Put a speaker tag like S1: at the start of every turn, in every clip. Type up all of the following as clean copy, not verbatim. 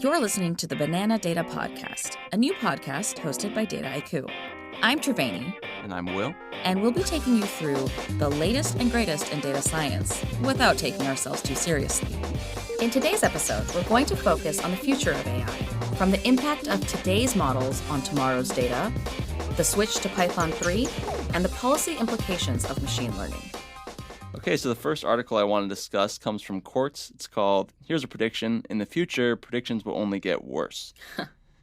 S1: You're listening to the Banana Data Podcast, a new podcast hosted by Data IQ. I'm Triveni.
S2: And I'm Will.
S1: And we'll be taking you through the latest and greatest in data science without taking ourselves too seriously. In today's episode, we're going to focus on the future of AI, from the impact of today's models on tomorrow's data, the switch to Python 3, and the policy implications of machine learning.
S2: Okay, so the first article I want to discuss comes from Quartz. It's called, Here's a Prediction. In the future, predictions will only get worse.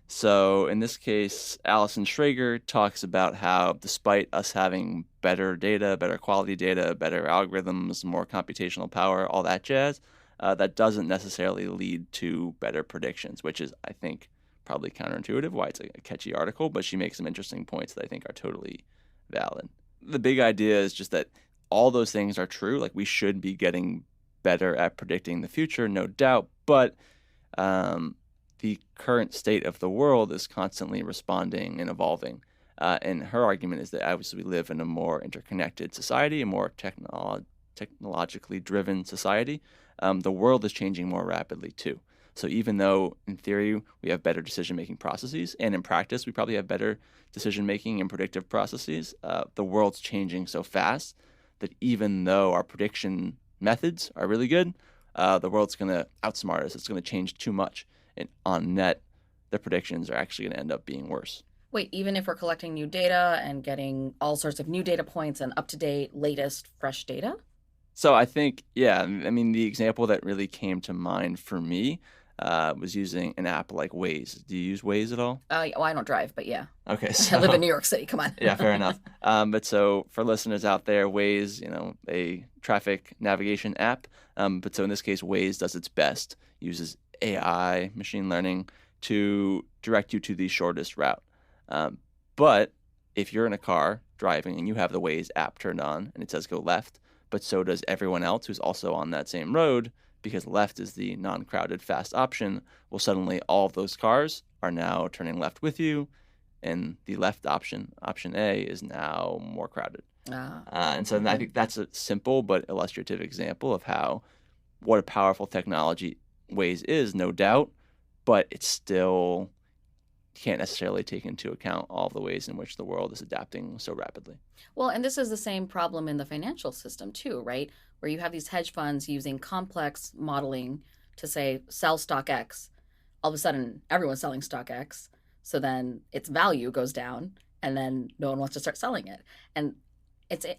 S2: So in this case, Alison Schrager talks about how despite us having better data, better quality data, better algorithms, more computational power, all that jazz, that doesn't necessarily lead to better predictions, which is, I think, probably counterintuitive, why it's a catchy article, but she makes some interesting points that I think are totally valid. The big idea is just that all those things are true. Like, we should be getting better at predicting the future, no doubt, but the current state of the world is constantly responding and evolving. And her argument is that obviously we live in a more interconnected society, a more technologically driven society. The world is changing more rapidly too. So even though in theory we have better decision-making processes, and in practice we probably have better decision-making and predictive processes, the world's changing so fast that even though our prediction methods are really good, the world's going to outsmart us. It's going to change too much. And on net, the predictions are actually going to end up being worse.
S1: Wait, even if we're collecting new data and getting all sorts of new data points and up-to-date, latest, fresh data?
S2: So I think, yeah, I mean, the example that really came to mind for me was using an app like Waze. Do you use Waze at all?
S1: Well, I don't drive, but yeah.
S2: Okay. So,
S1: I live in New York City. Come on.
S2: Yeah, fair enough. But so for listeners out there, Waze, a traffic navigation app. But so in this case, Waze does its best, uses AI, machine learning, to direct you to the shortest route. But if you're in a car driving and you have the Waze app turned on and it says go left, but so does everyone else who's also on that same road, because left is the non-crowded fast option, well, suddenly all of those cars are now turning left with you, and the left option, option A, is now more crowded. And so I think that's a simple but illustrative example of how what a powerful technology Waze is, no doubt, but it still can't necessarily take into account all of the ways in which the world is adapting so rapidly.
S1: Well, and this is the same problem in the financial system too, right? Where you have these hedge funds using complex modeling to say, sell stock X. All of a sudden, everyone's selling stock X. So then its value goes down and then no one wants to start selling it. And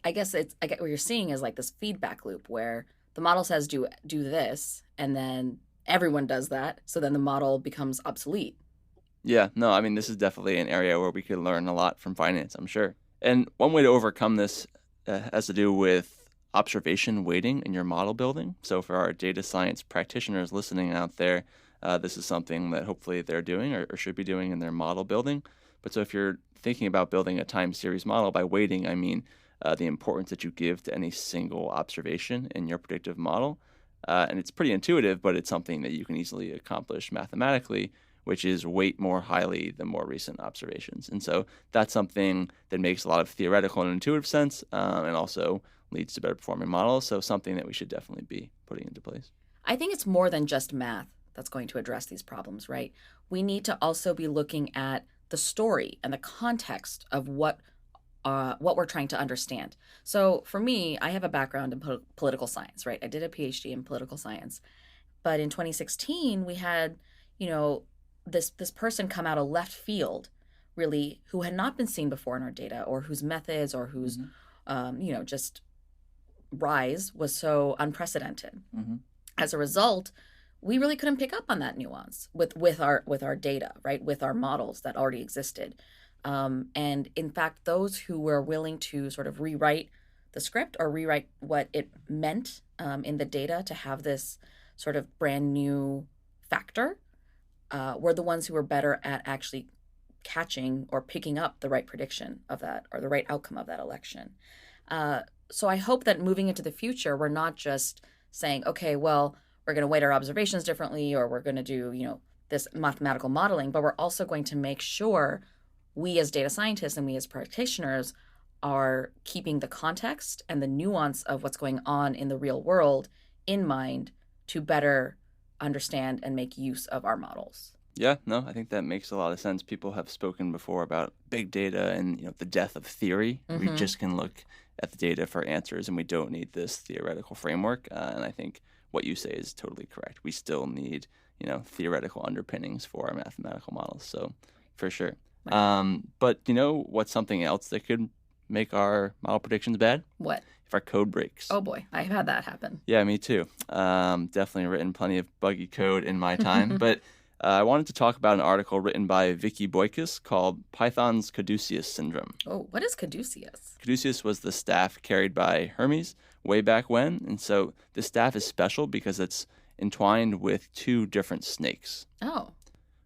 S1: I get what you're seeing is like this feedback loop where the model says do this and then everyone does that. So then the model becomes obsolete.
S2: Yeah, no, I mean, this is definitely an area where we could learn a lot from finance, I'm sure. And one way to overcome this has to do with observation weighting in your model building. So for our data science practitioners listening out there, this is something that hopefully they're doing or should be doing in their model building. But so if you're thinking about building a time series model, by weighting, I mean the importance that you give to any single observation in your predictive model. And it's pretty intuitive, but it's something that you can easily accomplish mathematically, which is weight more highly the more recent observations. And so that's something that makes a lot of theoretical and intuitive sense and also leads to better performing models. So something that we should definitely be putting into place.
S1: I think it's more than just math that's going to address these problems, right? We need to also be looking at the story and the context of what we're trying to understand. So for me, I have a background in political science, right? I did a PhD in political science. But in 2016, we had, this person come out of left field, really, who had not been seen before in our data, or whose methods or whose, just rise was so unprecedented. Mm-hmm. As a result, we really couldn't pick up on that nuance with our data, right? With our models that already existed. And in fact, those who were willing to sort of rewrite the script or rewrite what it meant in the data to have this sort of brand new factor were the ones who were better at actually catching or picking up the right prediction of that or the right outcome of that election. So I hope that moving into the future, we're not just saying, okay, well, we're going to weight our observations differently or we're going to do, this mathematical modeling, but we're also going to make sure we as data scientists and we as practitioners are keeping the context and the nuance of what's going on in the real world in mind to better understand and make use of our models.
S2: Yeah, no, I think that makes a lot of sense. People have spoken before about big data and the death of theory. We just can look at the data for answers, and we don't need this theoretical framework. And I think what you say is totally correct. We still need theoretical underpinnings for our mathematical models. So for sure. But what's something else that could make our model predictions bad?
S1: What?
S2: If our code breaks.
S1: Oh boy, I've had that happen.
S2: Yeah, me too. Definitely written plenty of buggy code in my time. But I wanted to talk about an article written by Vicky Boykus called Python's Caduceus Syndrome.
S1: Oh, what is Caduceus?
S2: Caduceus was the staff carried by Hermes way back when. And so this staff is special because it's entwined with two different snakes.
S1: Oh.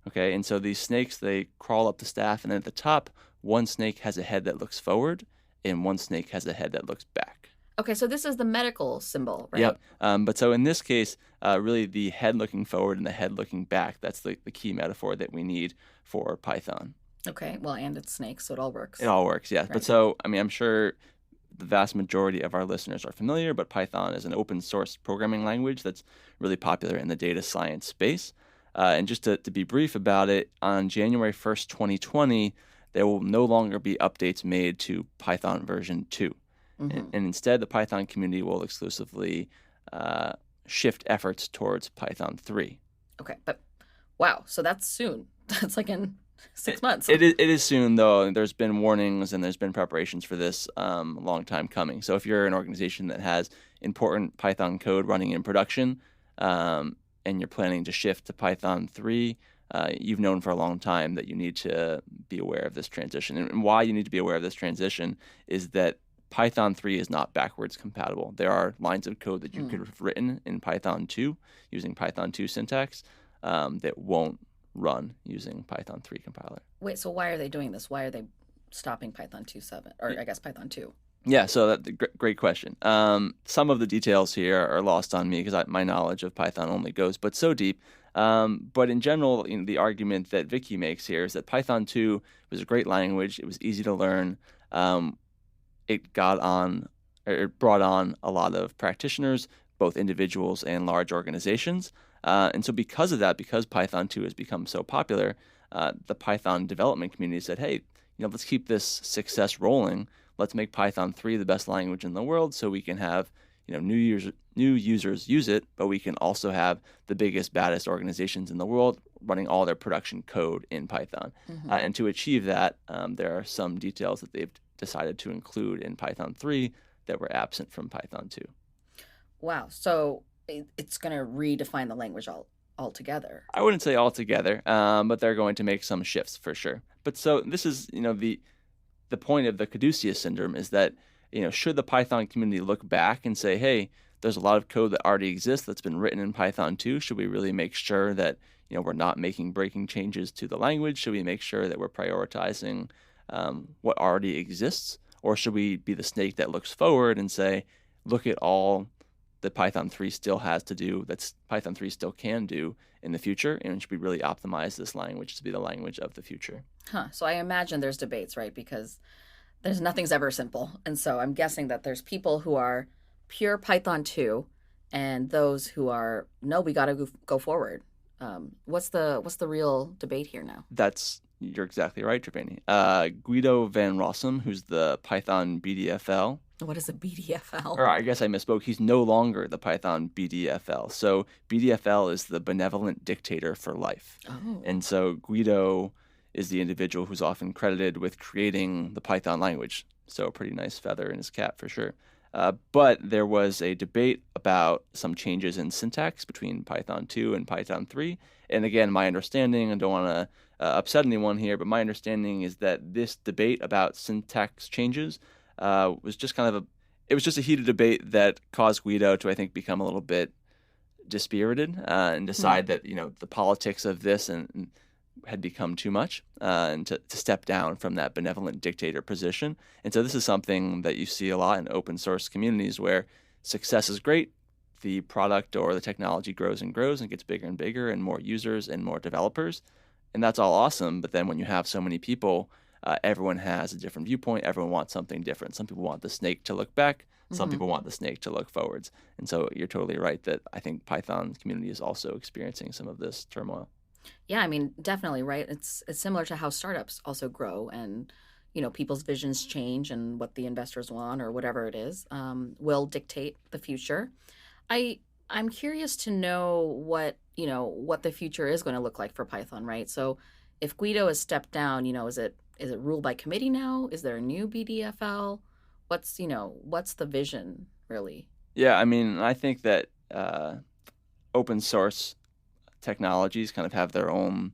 S2: Okay, and so these snakes, they crawl up the staff, and at the top, one snake has a head that looks forward, and one snake has a head that looks back.
S1: Okay, so this is the medical symbol, right?
S2: Yep. But so in this case, really the head looking forward and the head looking back, that's the key metaphor that we need for Python.
S1: Okay, well, and it's snakes, so it all works.
S2: It all works, yes.
S1: Right.
S2: But so, I'm sure the vast majority of our listeners are familiar, but Python is an open source programming language that's really popular in the data science space. And just to be brief about it, on January 1st, 2020, there will no longer be updates made to Python version 2. And instead, the Python community will exclusively shift efforts towards Python 3.
S1: Okay, but wow, so that's soon. That's like in 6 months.
S2: It is soon, though. There's been warnings and there's been preparations for this a long time coming. So if you're an organization that has important Python code running in production and you're planning to shift to Python 3, you've known for a long time that you need to be aware of this transition. And why you need to be aware of this transition is that Python 3 is not backwards compatible. There are lines of code that you could have written in Python 2 using Python 2 syntax that won't run using Python 3 compiler.
S1: Wait, so why are they doing this? Why are they stopping Python 2.7, or I guess Python 2?
S2: Yeah, so that's a great question. Some of the details here are lost on me because my knowledge of Python only goes but so deep. But in general, the argument that Vicky makes here is that Python 2 was a great language. It was easy to learn. It brought on a lot of practitioners, both individuals and large organizations. And so because of that, because Python 2 has become so popular, the Python development community said, hey, let's keep this success rolling. Let's make Python 3 the best language in the world so we can have new users use it, but we can also have the biggest, baddest organizations in the world running all their production code in Python. And to achieve that, there are some details that they've decided to include in Python 3 that were absent from Python 2. Wow.
S1: So it's going to redefine the language altogether.
S2: I wouldn't say altogether, but they're going to make some shifts for sure. But so this is, the point of the Caduceus Syndrome is that, should the Python community look back and say, hey, there's a lot of code that already exists that's been written in Python 2. Should we really make sure that, we're not making breaking changes to the language? Should we make sure that we're prioritizing what already exists? Or should we be the snake that looks forward and say, look at all that Python 3 still has to do, that Python 3 still can do in the future, and should we really optimize this language to be the language of the future?
S1: So I imagine there's debates, right? Because nothing's ever simple. And so I'm guessing that there's people who are pure Python 2 and those who are, no, we got to go forward. What's the real debate here now?
S2: You're exactly right, Triveni. Guido van Rossum, who's the Python BDFL.
S1: What is a BDFL?
S2: Or I guess I misspoke. He's no longer the Python BDFL. So BDFL is the benevolent dictator for life.
S1: Oh.
S2: And so Guido is the individual who's often credited with creating the Python language. So a pretty nice feather in his cap for sure. But there was a debate about some changes in syntax between Python 2 and Python 3. And again, my understanding, I don't want to upset anyone here, but my understanding is that this debate about syntax changes was just a heated debate that caused Guido to, I think, become a little bit dispirited and decide that, the politics of this and had become too much and to step down from that benevolent dictator position. And so this is something that you see a lot in open source communities where success is great. The product or the technology grows and grows and gets bigger and bigger and more users and more developers. And that's all awesome. But then when you have so many people, everyone has a different viewpoint. Everyone wants something different. Some people want the snake to look back. Some people want the snake to look forwards. And so you're totally right that I think Python community is also experiencing some of this turmoil.
S1: Yeah, I mean, definitely, right? It's similar to how startups also grow, and people's visions change, and what the investors want or whatever it is will dictate the future. I'm curious to know what the future is going to look like for Python, right? So if Guido has stepped down, is it ruled by committee now? Is there a new BDFL? What's the vision really?
S2: Yeah, I mean, I think that open source technologies kind of have their own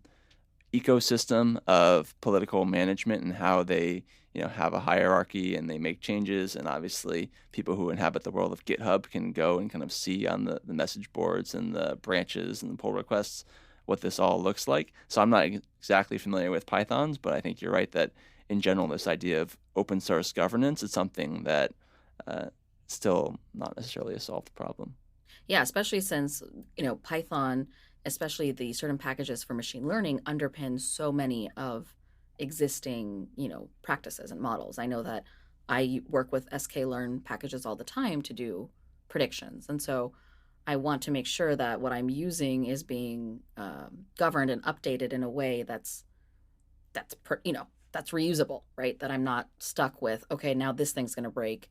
S2: ecosystem of political management and how they have a hierarchy and they make changes. And obviously people who inhabit the world of GitHub can go and kind of see on the message boards and the branches and the pull requests what this all looks like. So I'm not exactly familiar with Pythons, but I think you're right that in general this idea of open source governance is something that still not necessarily a solved problem.
S1: Yeah, especially since Python, especially the certain packages for machine learning, underpin so many of existing, practices and models. I know that I work with sklearn packages all the time to do predictions. And so I want to make sure that what I'm using is being governed and updated in a way that's reusable, right? That I'm not stuck with, okay, now this thing's going to break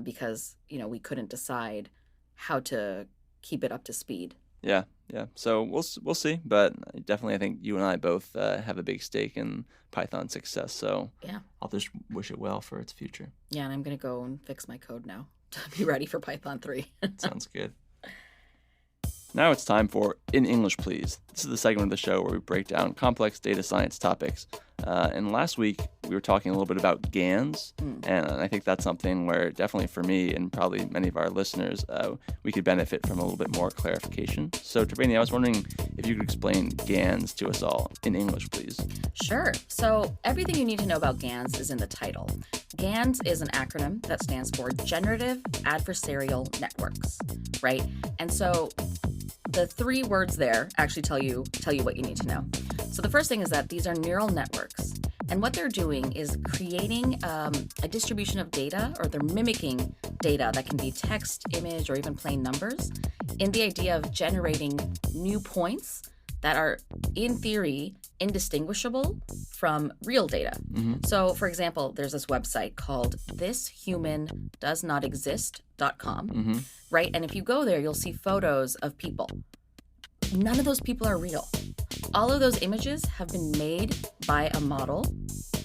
S1: because, we couldn't decide how to keep it up to speed.
S2: Yeah. So we'll see, but definitely I think you and I both have a big stake in Python's success. So
S1: yeah,
S2: I'll just wish it well for its future.
S1: Yeah, and I'm going to go and fix my code now to be ready for Python 3.
S2: Sounds good. Now it's time for In English, Please. This is the segment of the show where we break down complex data science topics. And last week, we were talking a little bit about GANs, and I think that's something where definitely for me and probably many of our listeners, we could benefit from a little bit more clarification. So, Triveni, I was wondering if you could explain GANs to us all in English, please.
S1: Sure. So everything you need to know about GANs is in the title. GANs is an acronym that stands for Generative Adversarial Networks, right? And so the 3 words there actually tell you what you need to know. So the first thing is that these are neural networks. And what they're doing is creating a distribution of data, or they're mimicking data that can be text, image, or even plain numbers, in the idea of generating new points that are, in theory, indistinguishable from real data. So, for example, there's this website called thishumandoesnotexist.com, right? And if you go there, you'll see photos of people. None of those people are real. All of those images have been made by a model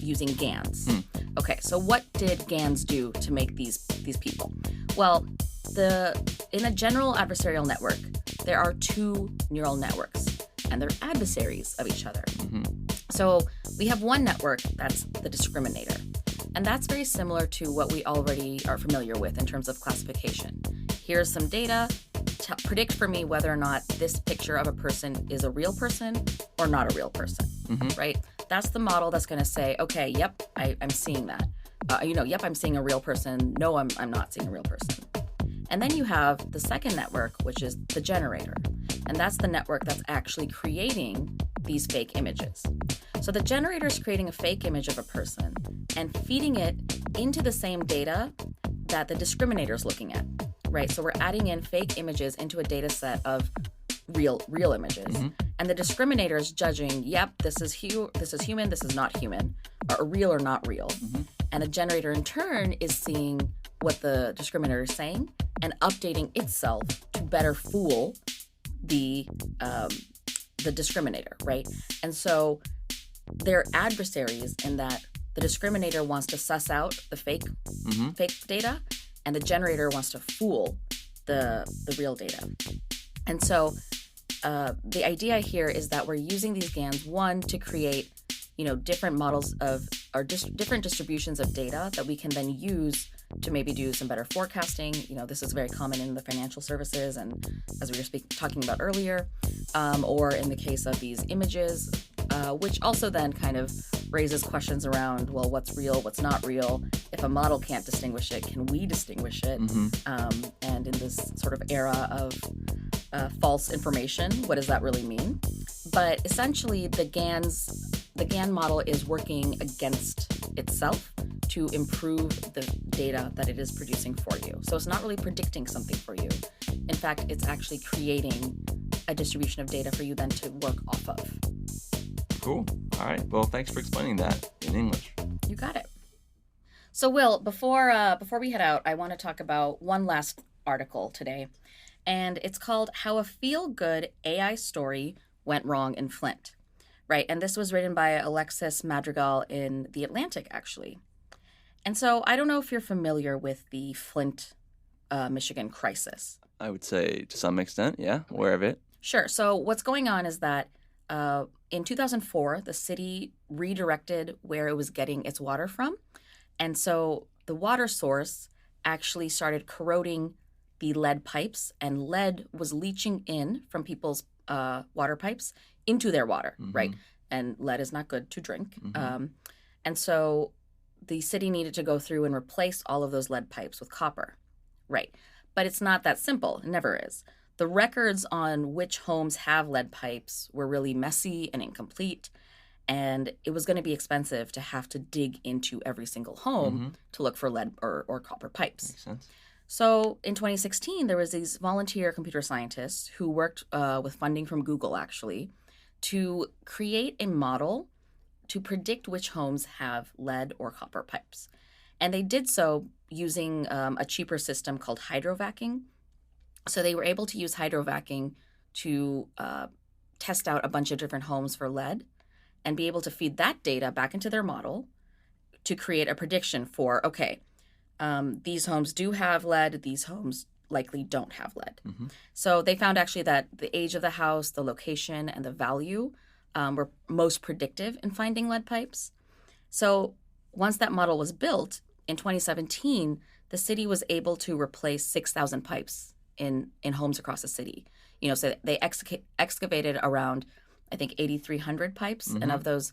S1: using GANs. Okay, so what did GANs do to make these people? Well, in a general adversarial network, there are 2 neural networks, and they're adversaries of each other. So we have one network that's the discriminator, and that's very similar to what we already are familiar with in terms of classification. Here's some data. Predict for me whether or not this picture of a person is a real person or not a real person, right? That's the model that's going to say, okay, yep, I'm seeing that. Yep, I'm seeing a real person. No, I'm not seeing a real person. And then you have the second network, which is the generator. And that's the network that's actually creating these fake images. So the generator is creating a fake image of a person and feeding it into the same data that the discriminator is looking at, right? So we're adding in fake images into a data set of real images. And the discriminator is judging, yep, this is human, this is not human, or real or not real. And the generator in turn is seeing what the discriminator is saying and updating itself to better fool the discriminator, right? And so they're adversaries in that the discriminator wants to suss out the fake data, and the generator wants to fool the real data. And so the idea here is that we're using these GANs, one, to create different models of, or different distributions of data that we can then use to maybe do some better forecasting. This is very common in the financial services, and as we were talking about earlier, or in the case of these images, which also then kind of raises questions around, well, what's real, what's not real? If a model can't distinguish it, can we distinguish it? And in this sort of era of false information, what does that really mean? But essentially, the GAN model is working against itself to improve the data that it is producing for you. So it's not really predicting something for you. In fact, it's actually creating a distribution of data for you then to work off of.
S2: Cool. All right. Well, thanks for explaining that in English.
S1: You got it. So, Will, before we head out, I want to talk about one last article today, and it's called "How a Feel-Good AI Story Went Wrong in Flint." Right, and this was written by Alexis Madrigal in The Atlantic, actually. And so I don't know if you're familiar with the Flint, Michigan crisis.
S2: I would say to some extent, yeah, aware of it.
S1: Sure. So what's going on is that in 2004, the city redirected where it was getting its water from. And so the water source actually started corroding the lead pipes, and lead was leaching in from people's water pipes into their water, right? And lead is not good to drink. And so the city needed to go through and replace all of those lead pipes with copper, right? But it's not that simple. It never is. The records on which homes have lead pipes were really messy and incomplete, and it was going to be expensive to have to dig into every single home to look for lead or copper pipes.
S2: Makes sense.
S1: So in 2016, there was these volunteer computer scientists who worked with funding from Google, actually, to create a model to predict which homes have lead or copper pipes. And they did so using a cheaper system called hydrovacking. So they were able to use hydrovacking to test out a bunch of different homes for lead and be able to feed that data back into their model to create a prediction for, okay, these homes do have lead, these homes likely don't have lead. So they found actually that the age of the house, the location, and the value were most predictive in finding lead pipes. So once that model was built, in 2017, the city was able to replace 6,000 pipes in homes across the city. So they excavated around, I think, 8,300 pipes, and of those,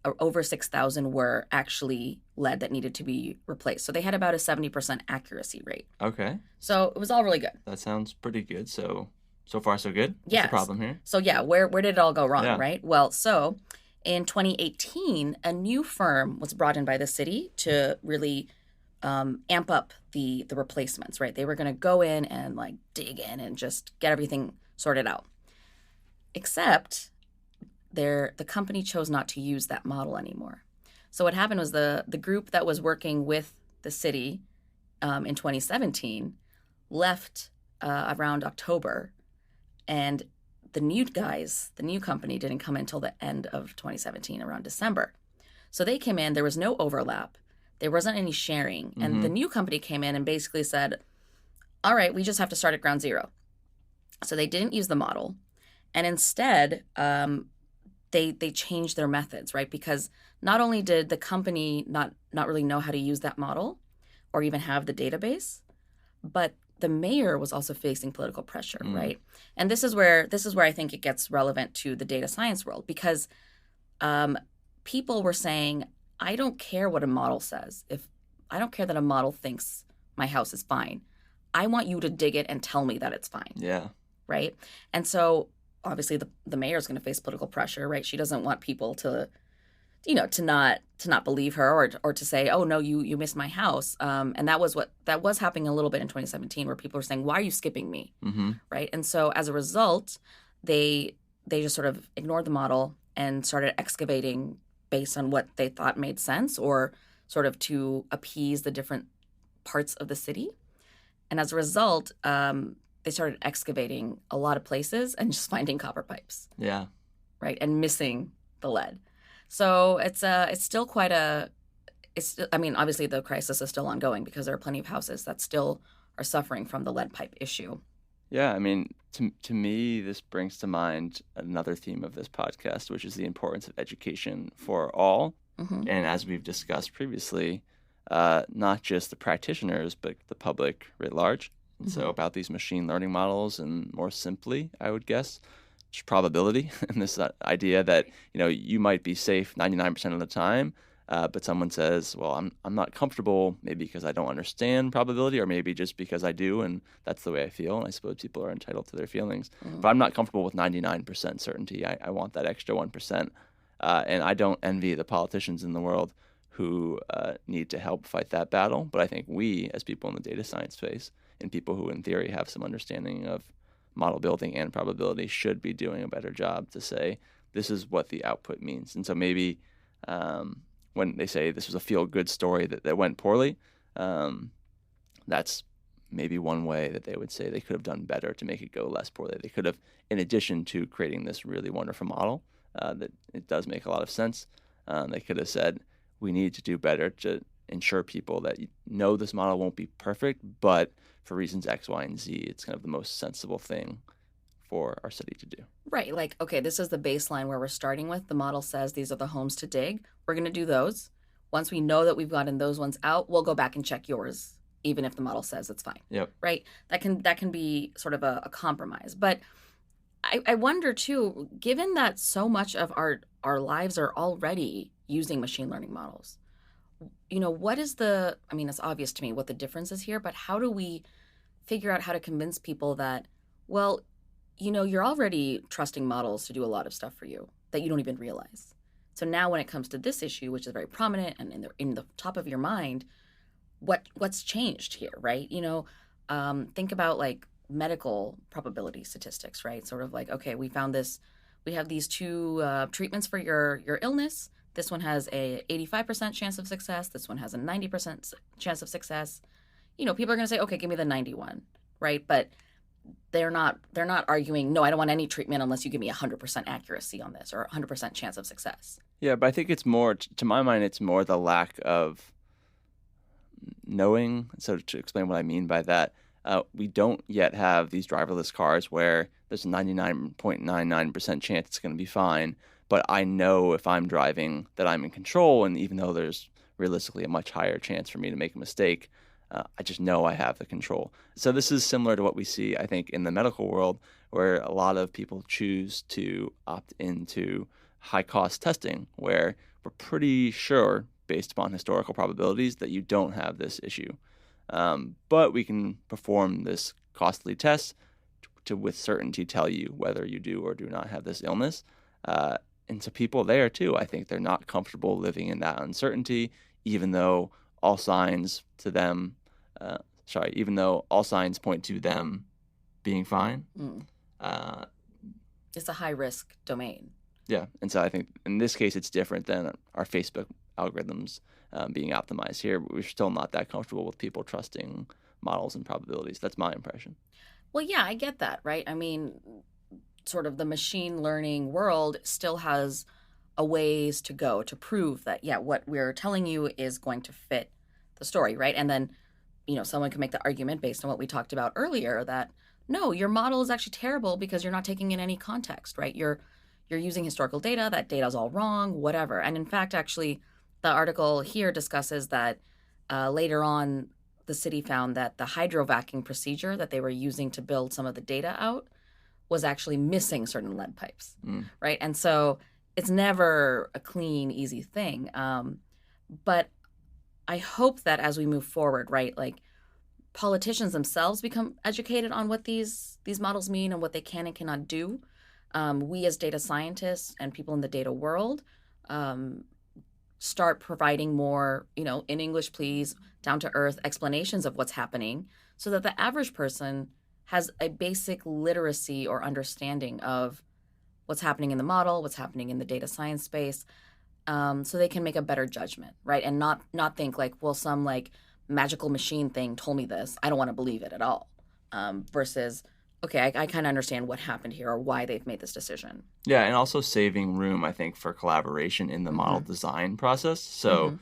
S1: over 6,000 were actually lead that needed to be replaced. So they had about a 70% accuracy rate.
S2: Okay.
S1: So it was all really good.
S2: That sounds pretty good. So far, so good? What's
S1: Yes.
S2: the problem here?
S1: So yeah, where did it all go wrong,
S2: Yeah.
S1: right? Well, so in 2018, a new firm was brought in by the city to really amp up the replacements, right? They were going to go in and like dig in and just get everything sorted out. Except the company chose not to use that model anymore. So what happened was the group that was working with the city in 2017 left around October, and the new company didn't come in until the end of 2017, around December. So they came in, there was no overlap, there wasn't any sharing, and the new company came in and basically said, all right, we just have to start at ground zero. So they didn't use the model, and instead they changed their methods, right? Because not only did the company not really know how to use that model or even have the database, but the mayor was also facing political pressure, right? And this is where I think it gets relevant to the data science world, because people were saying, I don't care what a model says. If I don't care that a model thinks my house is fine, I want you to dig it and tell me that it's fine.
S2: Yeah.
S1: Right? And so obviously the mayor is going to face political pressure, right? She doesn't want people to not believe her or to say, oh no, you missed my house. And that was happening a little bit in 2017, where people were saying, why are you skipping me? Right? And so as a result, they just sort of ignored the model and started excavating based on what they thought made sense, or sort of to appease the different parts of the city. And as a result, they started excavating a lot of places and just finding copper pipes.
S2: Yeah.
S1: Right? And missing the lead. So it's still obviously the crisis is still ongoing, because there are plenty of houses that still are suffering from the lead pipe issue.
S2: Yeah, I mean, to me, this brings to mind another theme of this podcast, which is the importance of education for all. And as we've discussed previously, not just the practitioners, but the public writ large. And so about these machine learning models, and more simply, I would guess, just probability, and this idea that, you might be safe 99% of the time, but someone says, well, I'm not comfortable, maybe because I don't understand probability, or maybe just because I do, and that's the way I feel, and I suppose people are entitled to their feelings. But I'm not comfortable with 99% certainty. I want that extra 1%. And I don't envy the politicians in the world who need to help fight that battle. But I think we, as people in the data science space and people who in theory have some understanding of model building and probability, should be doing a better job to say, this is what the output means. And so maybe when they say this was a feel-good story that went poorly, that's maybe one way that they would say they could have done better to make it go less poorly. They could have, in addition to creating this really wonderful model that it does make a lot of sense, they could have said, we need to do better to ensure people that know this model won't be perfect, but for reasons X, Y, and Z, it's kind of the most sensible thing for our city to do.
S1: Right. Like, okay, this is the baseline where we're starting with. The model says these are the homes to dig. We're going to do those. Once we know that we've gotten those ones out, we'll go back and check yours, even if the model says it's fine.
S2: Yep.
S1: Right. That can be sort of a compromise. But I wonder too, given that so much of our lives are already using machine learning models, what is it's obvious to me what the difference is here, but how do we figure out how to convince people that, well, you're already trusting models to do a lot of stuff for you that you don't even realize. So now when it comes to this issue, which is very prominent and in the top of your mind, what's changed here, right? Think about like medical probability statistics, right? Sort of like, okay, we have these two treatments for your illness. This one has a 85% chance of success. This one has a 90% chance of success. People are going to say, okay, give me the 91, right? But they're not arguing, no, I don't want any treatment unless you give me 100% accuracy on this or 100% chance of success.
S2: Yeah, but I think it's more, to my mind, it's more the lack of knowing. So to explain what I mean by that, we don't yet have these driverless cars where there's a 99.99% chance it's going to be fine, but I know if I'm driving that I'm in control, and even though there's realistically a much higher chance for me to make a mistake, I just know I have the control. So this is similar to what we see, I think, in the medical world, where a lot of people choose to opt into high-cost testing, where we're pretty sure, based upon historical probabilities, that you don't have this issue. But we can perform this costly test to with certainty tell you whether you do or do not have this illness. And so people there, too, I think they're not comfortable living in that uncertainty, even though all signs to them, even though all signs point to them being fine.
S1: It's a high-risk domain.
S2: Yeah, and so I think in this case it's different than our Facebook algorithms being optimized. Here, we're still not that comfortable with people trusting models and probabilities. That's my impression.
S1: Well, yeah, I get that, right? I mean, sort of the machine learning world still has a ways to go to prove that, yeah, what we're telling you is going to fit the story, right? And then, someone can make the argument based on what we talked about earlier that, no, your model is actually terrible because you're not taking in any context, right? You're using historical data, that data's all wrong, whatever. And in fact, actually, the article here discusses that later on, the city found that the hydrovacking procedure that they were using to build some of the data out was actually missing certain lead pipes, right? And so it's never a clean, easy thing. But I hope that as we move forward, right, like politicians themselves become educated on what these models mean and what they can and cannot do. We as data scientists and people in the data world start providing more, in English, please, down-to-earth explanations of what's happening so that the average person has a basic literacy or understanding of what's happening in the model, what's happening in the data science space, so they can make a better judgment, right? And not think like, well, some like magical machine thing told me this. I don't want to believe it at all. Versus, okay, I kind of understand what happened here or why they've made this decision.
S2: Yeah, and also saving room, I think, for collaboration in the model design process. So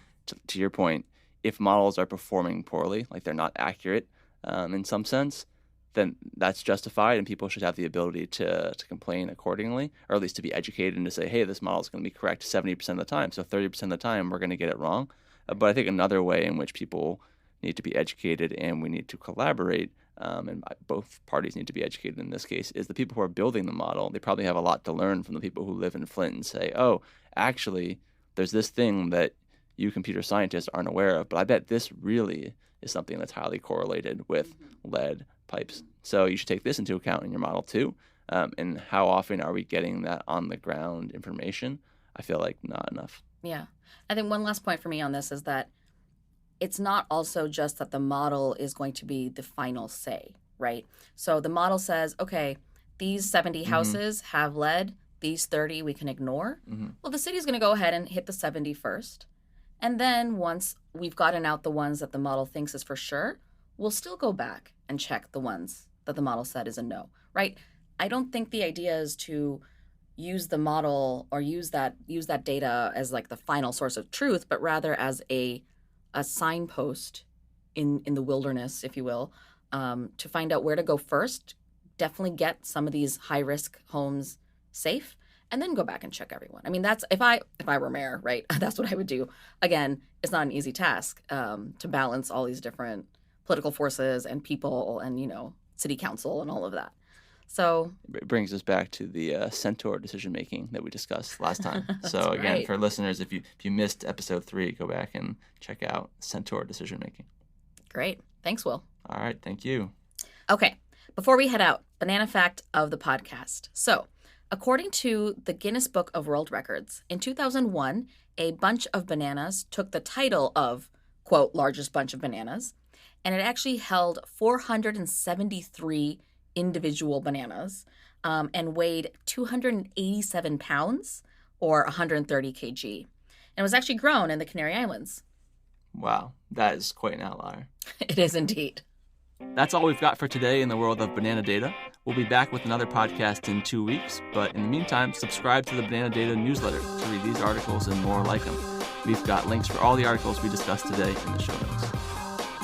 S2: to your point, if models are performing poorly, like they're not accurate in some sense, then that's justified and people should have the ability to complain accordingly, or at least to be educated and to say, hey, this model is going to be correct 70% of the time, so 30% of the time we're going to get it wrong. But I think another way in which people need to be educated and we need to collaborate, and both parties need to be educated in this case, is the people who are building the model. They probably have a lot to learn from the people who live in Flint and say, oh, actually, there's this thing that you computer scientists aren't aware of, but I bet this really is something that's highly correlated with lead pipes. So you should take this into account in your model too. And how often are we getting that on the ground information? I feel like not enough.
S1: Yeah. I think one last point for me on this is that it's not also just that the model is going to be the final say, right? So the model says, okay, these 70 houses have lead, these 30 we can ignore. Well, the city's going to go ahead and hit the 70 first. And then once we've gotten out the ones that the model thinks is for sure, we'll still go back and check the ones that the model said is a no, right? I don't think the idea is to use the model or use that data as like the final source of truth, but rather as a signpost in the wilderness, if you will, to find out where to go first. Definitely get some of these high risk homes safe, and then go back and check everyone. I mean, that's if I were mayor, right? That's what I would do. Again, it's not an easy task to balance all these different political forces and people and city council and all of that. So
S2: it brings us back to the centaur decision making that we discussed last time. So again,
S1: right.
S2: For listeners, if you missed episode 3, go back and check out centaur decision making.
S1: Great. Thanks, Will.
S2: All right. Thank you.
S1: Okay. Before we head out, banana fact of the podcast. So, according to the Guinness Book of World Records, in 2001, a bunch of bananas took the title of, quote, largest bunch of bananas, and it actually held 473 individual bananas and weighed 287 pounds or 130 kg. And it was actually grown in the Canary Islands.
S2: Wow, that is quite an outlier.
S1: It is indeed.
S2: That's all we've got for today in the world of banana data. We'll be back with another podcast in 2 weeks, but in the meantime, subscribe to the Banana Data newsletter to read these articles and more like them. We've got links for all the articles we discussed today in the show notes.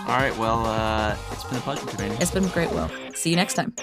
S2: All right, well, it's been a pleasure, Triveni.
S1: It's been great, Will. See you next time.